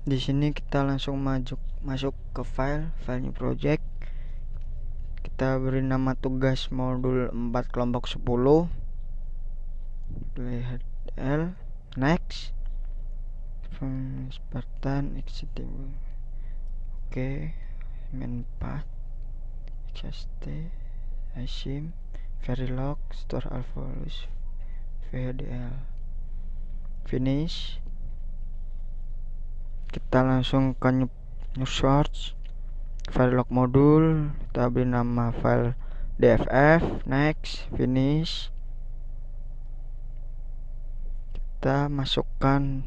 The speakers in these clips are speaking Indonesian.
Di sini kita langsung masuk ke file new project. Kita beri nama tugas modul 4 kelompok 10. Lihat L, next. From Spartan executable. Oke, main path, xst, isim, verilog, store all values, vhdl. Finish. Kita langsung ke new source, verilog modul. Kita beri nama file dff, next, finish. Kita masukkan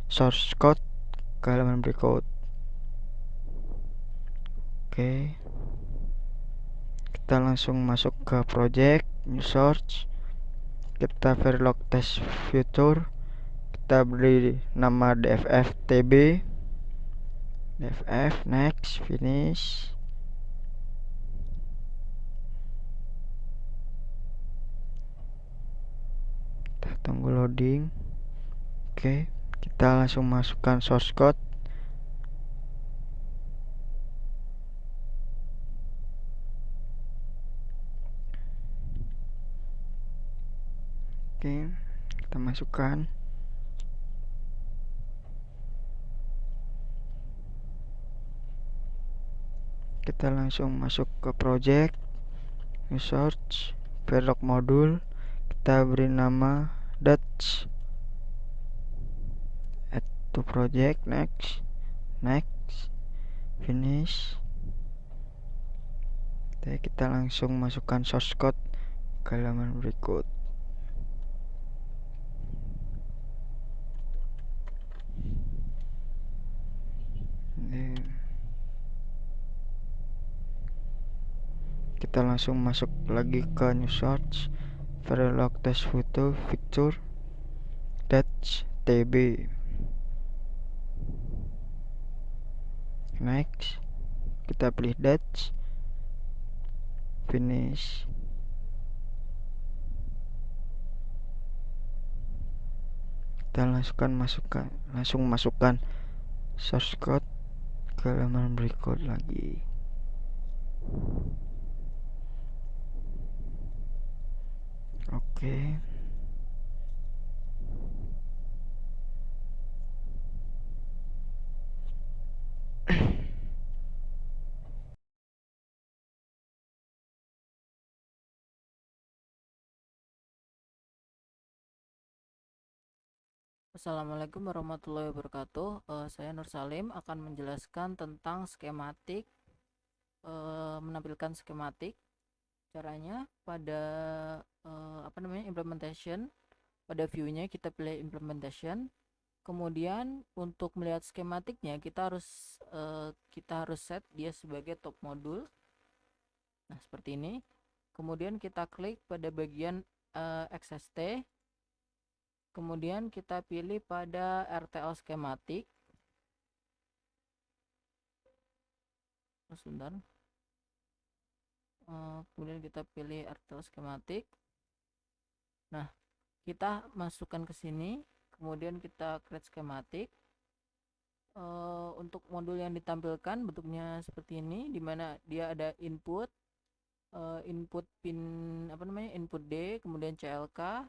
source code ke halaman berikut. Oke, kita langsung masuk ke project new source. Kita verilog test future. Kita beri nama dff tb, dff, next, finish. Kita tunggu loading. Oke, kita langsung masukkan source code. Oke, kita masukkan. Kita langsung masuk ke project new source, verilog modul. Kita beri nama Dutch, add to project, next, finish. Kita langsung masukkan source code ke halaman berikut. Kita langsung masuk lagi ke new source, verilog test photo picture Dutch tb, next. Kita pilih Dutch, finish. Kita langsung masukkan source code ke halaman berikut lagi. Oke. Assalamualaikum warahmatullahi wabarakatuh. Saya Nur Salim akan menjelaskan tentang skematik, menampilkan skematik. Caranya pada implementation, pada view-nya kita pilih implementation. Kemudian untuk melihat skematiknya kita harus set dia sebagai top modul. Nah, seperti ini. Kemudian kita klik pada bagian XST. Kemudian kita pilih pada RTL skematik. Sebentar. Kemudian kita pilih RTL skematik. Nah, kita masukkan ke sini. Kemudian kita create skematik. Untuk modul yang ditampilkan bentuknya seperti ini, dimana dia ada input, input pin input D, kemudian CLK,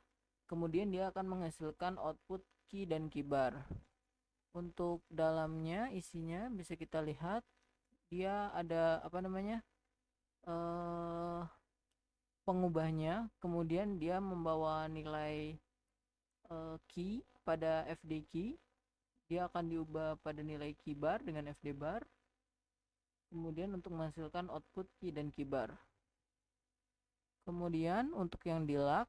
kemudian dia akan menghasilkan output key dan keybar. Untuk dalamnya isinya bisa kita lihat dia ada pengubahnya, kemudian dia membawa nilai key pada fd key, dia akan diubah pada nilai keybar dengan fd bar, kemudian untuk menghasilkan output key dan keybar. Kemudian untuk yang di lock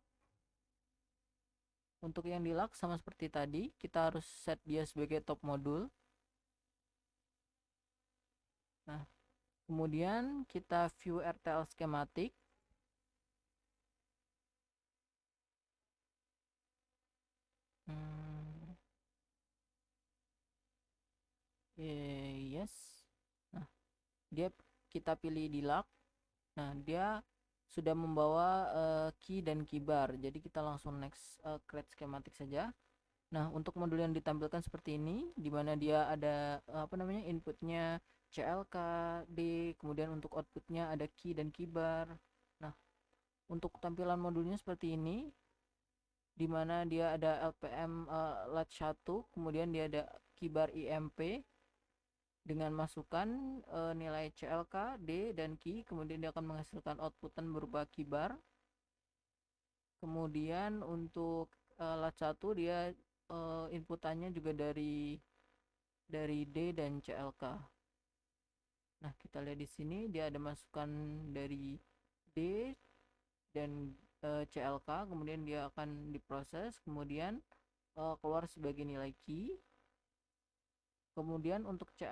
sama seperti tadi, kita harus set dia sebagai top modul. Nah, kemudian kita view RTL skematik. Yes. Nah, kita pilih di lock. Nah, dia sudah membawa key dan keybar. Jadi kita langsung next create skematik saja. Nah, untuk modul yang ditampilkan seperti ini, di mana dia ada inputnya CLK, D, kemudian untuk outputnya ada key dan keybar. Nah, untuk tampilan modulnya seperti ini, di mana dia ada LPM latch 1, kemudian dia ada keybar IMP dengan masukan nilai CLK, D, dan key, kemudian dia akan menghasilkan outputan berupa keybar. Kemudian untuk latch 1 dia inputannya juga dari D dan CLK. Nah, kita lihat di sini dia ada masukan dari D dan CLK, kemudian dia akan diproses, kemudian keluar sebagai nilai key. Kemudian untuk key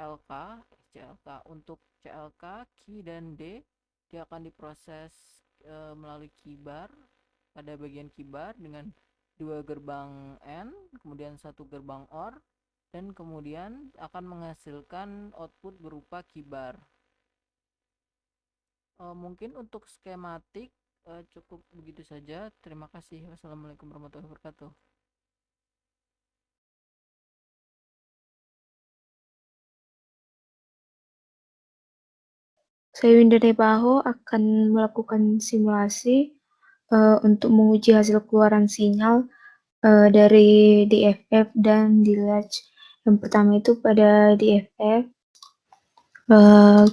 dan D dia akan diproses melalui keybar pada bagian keybar dengan 2 gerbang AND, kemudian 1 gerbang OR, dan kemudian akan menghasilkan output berupa keybar. Mungkin untuk skematik cukup begitu saja. Terima kasih. Wassalamualaikum warahmatullahi wabarakatuh. Saya Winda Nebaho akan melakukan simulasi untuk menguji hasil keluaran sinyal dari DFF dan di latch. Yang pertama itu pada DFF,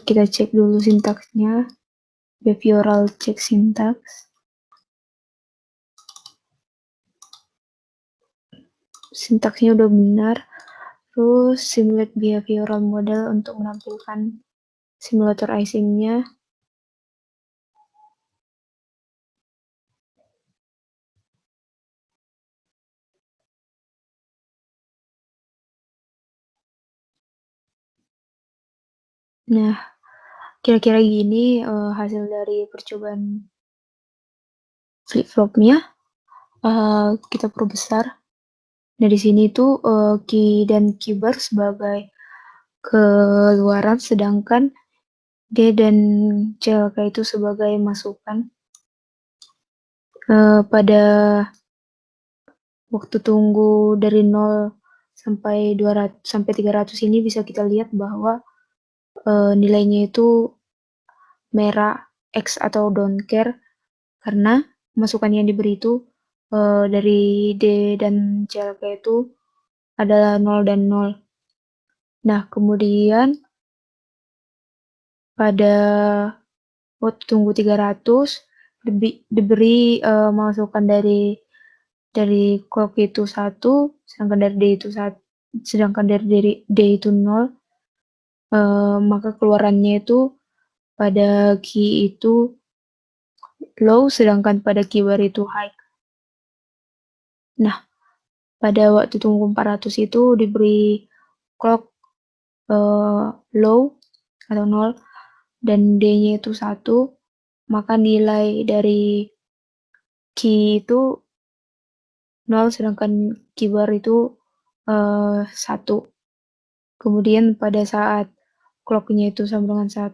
kita cek dulu sintaksnya, behavioral check syntax. Sintaksnya udah benar, terus simulate behavioral model untuk menampilkan simulator icing-nya. Nah, kira-kira gini hasil dari percobaan flip-flopnya. Kita perbesar. Nah, di sini tuh key dan keybar sebagai keluaran, sedangkan D dan CLK itu sebagai masukan. Pada waktu tunggu dari 0 sampai 200 sampai 300 ini bisa kita lihat bahwa nilainya itu merah X atau don't care karena masukan yang diberi itu dari D dan CLK itu adalah 0 dan 0. Nah, kemudian pada waktu tunggu 300 diberi masukan dari clock itu 1, sedangkan dari D itu 0, maka keluarannya itu pada key itu low, sedangkan pada keybar itu high. Nah, pada waktu tunggu 400 itu diberi clock low atau 0 dan D-nya itu 1, maka nilai dari key itu 0, sedangkan keybar itu 1. Kemudian pada saat clock-nya itu sama dengan 1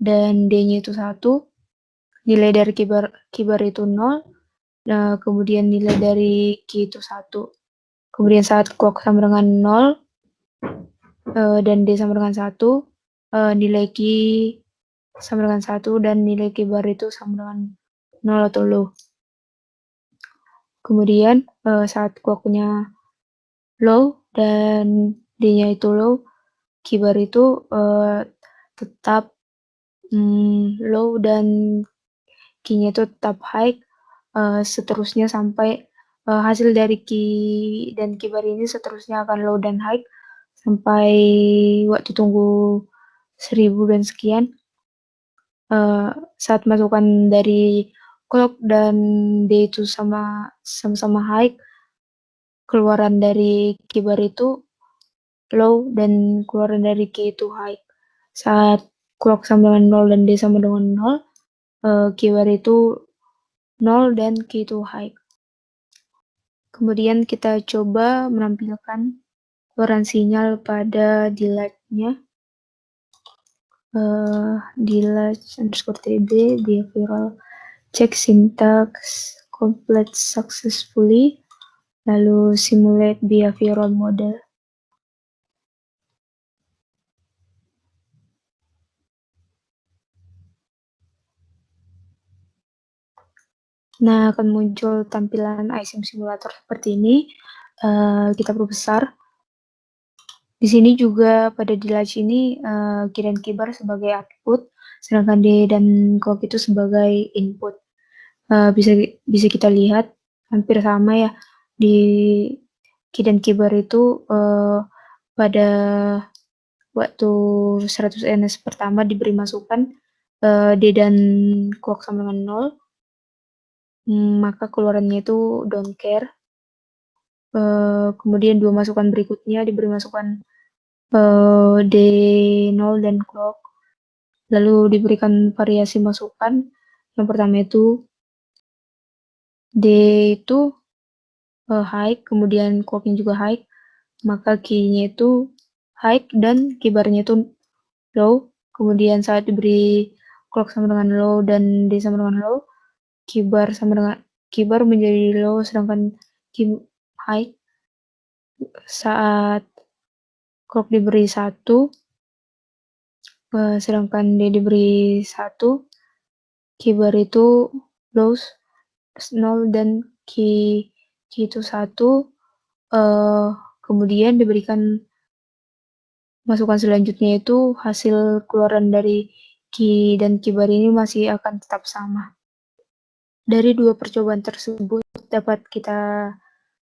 dan D-nya itu 1, nilai dari keybar itu 0, kemudian nilai dari key itu 1. Kemudian saat clock sama dengan 0 dan D sama dengan 1, nilai key sama dengan 1 dan nilai keybar itu sama dengan 0 atau low. Kemudian saat clock-nya low dan D-nya itu low, keybar itu tetap low dan key-nya itu tetap high, seterusnya sampai hasil dari key dan keybar ini seterusnya akan low dan high sampai waktu tunggu 1000 dan sekian. Saat masukan dari clock dan D itu sama-sama high, keluaran dari keybar itu low dan keluaran dari key itu high. Saat clock sama dengan 0 dan D sama dengan 0, keybar itu 0 dan key itu high. Kemudian kita coba menampilkan keluaran sinyal pada delay-nya. delay_tb behavioral check syntax complete successfully. lalu simulate behavioral model. Nah, akan muncul tampilan ISIM simulator seperti ini. Kita perbesar. Di sini juga pada device ini key dan keybar sebagai output, sedangkan D dan clock itu sebagai input. Bisa kita lihat hampir sama ya di key dan keybar itu pada waktu 100 ns pertama diberi masukan D dan clock sama dengan 0, maka keluarannya itu don't care. Kemudian 2 masukan berikutnya diberi masukan D0 dan clock, lalu diberikan variasi masukan. Yang pertama itu D itu high, kemudian clocknya juga high, maka key-nya itu high dan keybarnya itu low. Kemudian saat diberi clock sama dengan low dan D sama dengan low, keybar menjadi low, sedangkan key high. Saat clock diberi 1, sedangkan D diberi 1, keybar itu low 0 dan key itu 1. Kemudian diberikan masukan selanjutnya itu hasil keluaran dari key dan keybar ini masih akan tetap sama. Dari 2 percobaan tersebut dapat kita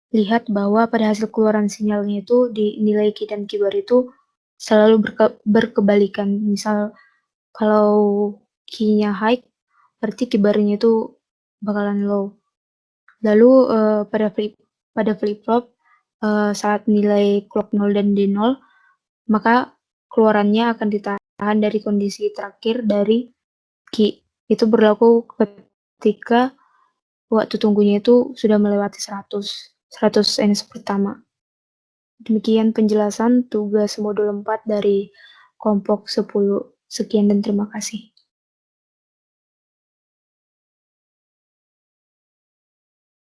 lihat bahwa pada hasil keluaran sinyalnya itu di nilai key dan keybar itu selalu berkebalikan. Misal kalau key-nya high, berarti keybarnya itu bakalan low. Lalu pada flip-flop saat nilai clock 0 dan D0, maka keluarannya akan ditahan dari kondisi terakhir dari key. Itu berlaku ketika waktu tunggunya itu sudah melewati 100 ns pertama. Demikian penjelasan tugas modul 4 dari kelompok 10. Sekian dan terima kasih.